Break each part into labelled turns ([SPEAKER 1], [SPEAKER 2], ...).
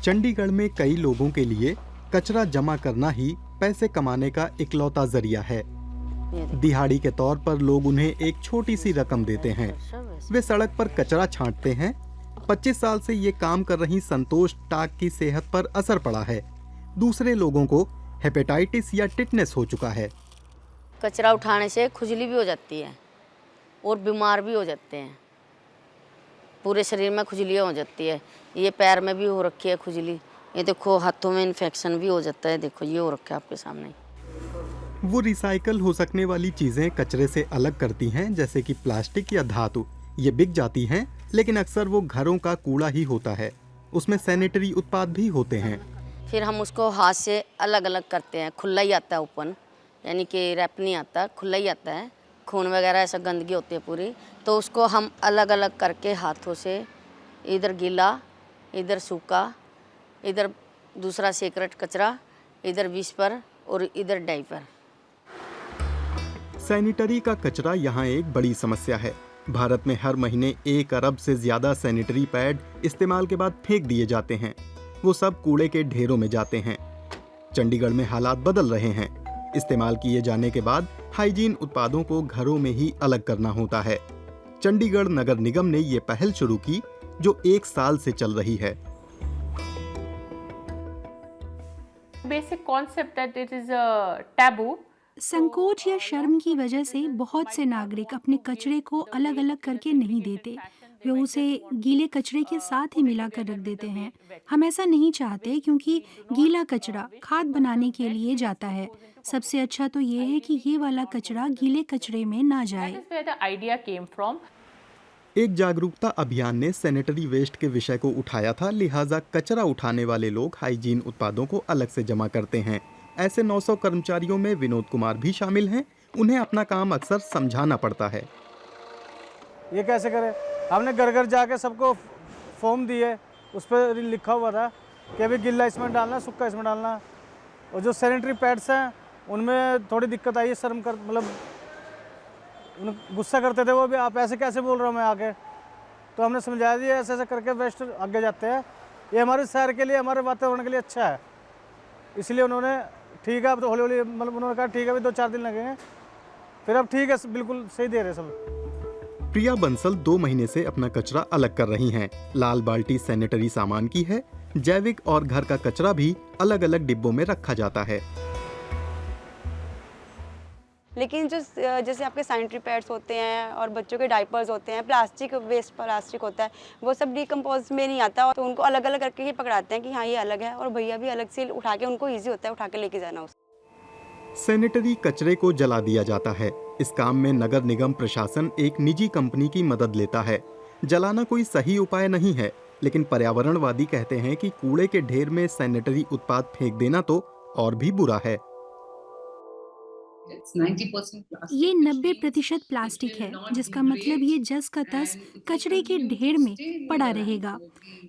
[SPEAKER 1] चंडीगढ़ में कई लोगों के लिए कचरा जमा करना ही पैसे कमाने का इकलौता जरिया है। दिहाड़ी के तौर पर लोग उन्हें एक छोटी सी रकम देते हैं। वे सड़क पर कचरा छांटते हैं। 25 साल से ये काम कर रही संतोष टाक की सेहत पर असर पड़ा है। दूसरे लोगों को हेपेटाइटिस या टिटनेस हो चुका है।
[SPEAKER 2] कचरा उठाने से खुजली भी हो जाती है और बीमार भी हो जाते हैं। पूरे शरीर में खुजलियाँ हो जाती है। ये पैर में भी हो रखी है खुजली। ये देखो हाथों में इन्फेक्शन भी हो जाता है। देखो ये हो रखा है आपके सामने।
[SPEAKER 1] वो रिसाइकल हो सकने वाली चीजें कचरे से अलग करती हैं, जैसे कि प्लास्टिक या धातु। ये बिक जाती हैं, लेकिन अक्सर वो घरों का कूड़ा ही होता है। उसमें सैनिटरी उत्पाद भी होते हैं।
[SPEAKER 2] फिर हम उसको हाथ से अलग अलग करते हैं। खुला ही आता है ओपन, यानी कि रैप नहीं आता, खुला ही आता है। खून वगैरह ऐसा गंदगी होती है पूरी, तो उसको हम अलग अलग करके हाथों से, इधर गीला, इधर सूखा, इधर दूसरा सीक्रेट कचरा, इधर विस्पर और इधर डाइपर।
[SPEAKER 1] सैनिटरी का कचरा यहाँ एक बड़ी समस्या है। भारत में हर महीने 1 अरब से ज्यादा सैनिटरी पैड इस्तेमाल के बाद फेंक दिए जाते हैं। वो सब कूड़े के ढेरों में जाते हैं। चंडीगढ़ में हालात बदल रहे हैं। इस्तेमाल किए जाने के बाद हाइजीन उत्पादों को घरों में ही अलग करना होता है। चंडीगढ़ नगर निगम ने ये पहल शुरू की, जो 1 साल से चल रही है।
[SPEAKER 3] Basic concept that it is a taboo.
[SPEAKER 4] संकोच या शर्म की वजह से बहुत से नागरिक अपने कचरे को अलग अलग करके नहीं देते। वे उसे गीले कचरे के साथ ही मिलाकर रख देते हैं। हम ऐसा नहीं चाहते, क्योंकि गीला कचरा खाद बनाने के लिए जाता है। सबसे अच्छा तो ये है कि ये वाला कचरा गीले कचरे में ना जाए।
[SPEAKER 3] That is where the idea came from.
[SPEAKER 1] एक जागरूकता अभियान ने सैनिटरी वेस्ट के विषय को उठाया था, लिहाजा कचरा उठाने वाले लोग हाइजीन उत्पादों को अलग से जमा करते हैं। ऐसे 900 कर्मचारियों में विनोद कुमार भी शामिल हैं। उन्हें अपना काम अक्सर समझाना पड़ता है।
[SPEAKER 5] ये कैसे करें? हमने घर घर जाके सबको फॉर्म दिए, उस पर लिखा हुआ था कि अभी गीला इसमें डालना, सूखा इसमें डालना। और जो सैनिटरी पैड्स हैं उनमें थोड़ी दिक्कत आई है। शर्म कर मतलब गुस्सा करते थे वो भी, आप ऐसे कैसे बोल रहा हूँ मैं आके। तो हमने समझाया दिया ऐसे ऐसे करके वेस्ट आगे जाते हैं। ये हमारे शहर के लिए, हमारे वातावरण के लिए अच्छा है। इसलिए उन्होंने ठीक है, अब तो हौली हौली मतलब उन्होंने कहा ठीक है, अभी 2-4 दिन लगेंगे, फिर अब ठीक है, बिल्कुल सही दे रहे सब।
[SPEAKER 1] प्रिया बंसल 2 महीने से अपना कचरा अलग कर रही हैं। लाल बाल्टी सैनिटरी सामान की है। जैविक और घर का कचरा भी अलग अलग डिब्बों में रखा जाता है।
[SPEAKER 6] लेकिन जो जैसे आपके सैनिटरी पैड्स होते हैं और बच्चों के डाइपर्स होते हैं, प्लास्टिक वेस्ट प्लास्टिक होता है, वो सब डिकम्पोज में नहीं आता, तो उनको अलग अलग करके ही पकड़ाते हैं कि हाँ ये अलग है, और भैया भी अलग से उठा के, उनको ईजी होता है उठा के लेके जाना।
[SPEAKER 1] सैनिटरी कचरे को जला दिया जाता है। इस काम में नगर निगम प्रशासन एक निजी कंपनी की मदद लेता है। जलाना कोई सही उपाय नहीं है, लेकिन पर्यावरणवादी कहते हैं कि कूड़े के ढेर में सैनिटरी उत्पाद फेंक देना तो और भी बुरा है।
[SPEAKER 4] ये 90% प्लास्टिक है, जिसका मतलब ये जस का तस कचरे के ढेर में पड़ा रहेगा।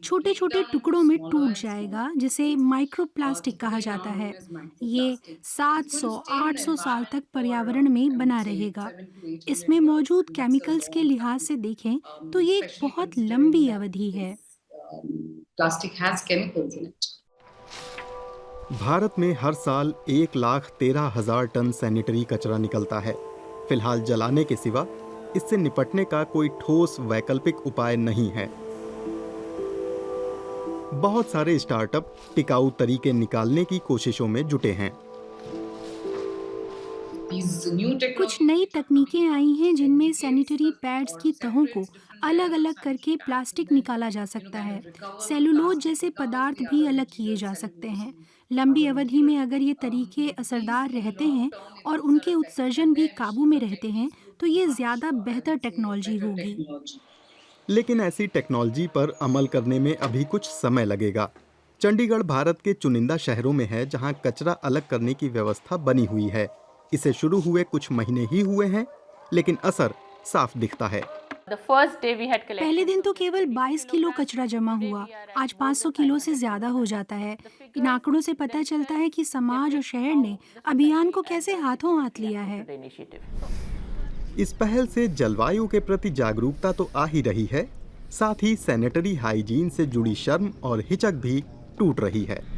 [SPEAKER 4] छोटे छोटे टुकड़ों में टूट जाएगा, जिसे माइक्रो प्लास्टिक कहा जाता है। ये 700-800 साल तक पर्यावरण में बना रहेगा। इसमें मौजूद केमिकल्स के लिहाज से देखें तो ये एक बहुत लंबी अवधि है।
[SPEAKER 1] भारत में हर साल 1,13,000 टन सैनिटरी कचरा निकलता है। फिलहाल जलाने के सिवा इससे निपटने का कोई ठोस वैकल्पिक उपाय नहीं है। बहुत सारे स्टार्टअप टिकाऊ तरीके निकालने की कोशिशों में जुटे हैं।
[SPEAKER 4] कुछ नई तकनीकें आई हैं जिनमें सैनिटरी पैड्स की तहों को अलग अलग करके प्लास्टिक निकाला जा सकता है। सेलुलोज जैसे पदार्थ भी अलग किए जा सकते हैं। लंबी अवधि में अगर ये तरीके असरदार रहते हैं और उनके उत्सर्जन भी काबू में रहते हैं, तो ये ज्यादा बेहतर टेक्नोलॉजी होगी।
[SPEAKER 1] लेकिन ऐसी टेक्नोलॉजी पर अमल करने में अभी कुछ समय लगेगा। चंडीगढ़ भारत के चुनिंदा शहरों में है जहां कचरा अलग करने की व्यवस्था बनी हुई है। इसे शुरू हुए कुछ महीने ही हुए हैं, लेकिन असर साफ दिखता है।
[SPEAKER 4] पहले दिन तो केवल 22 किलो कचरा जमा हुआ, आज 500 किलो से ज्यादा हो जाता है। इन आंकड़ों से पता चलता है कि समाज और शहर ने अभियान को कैसे हाथों हाथ लिया है।
[SPEAKER 1] इस पहल से जलवायु के प्रति जागरूकता तो आ ही रही है, साथ ही सैनिटरी हाइजीन से जुड़ी शर्म और हिचक भी टूट रही है।